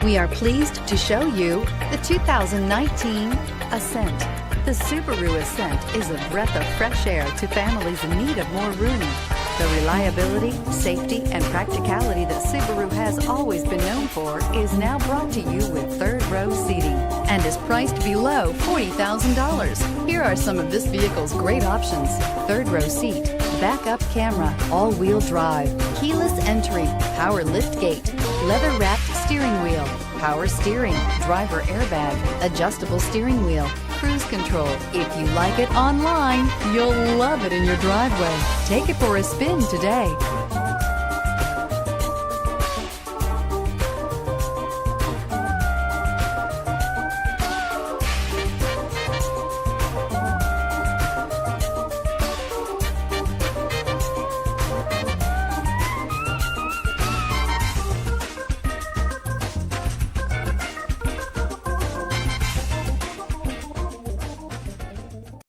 We are pleased to show you the 2019 Ascent. The Subaru Ascent is a breath of fresh air to families in need of more room. The reliability, safety, and practicality that Subaru has always been known for is now brought to you with third-row seating and is priced below $40,000. Here are some of this vehicle's great options: third-row seat, backup camera, all-wheel drive, keyless entry, power liftgate, leather-wrapped steering wheel, power steering, driver airbag, adjustable steering wheel, cruise control. If you like it online, you'll love it in your driveway. Take it for a spin today.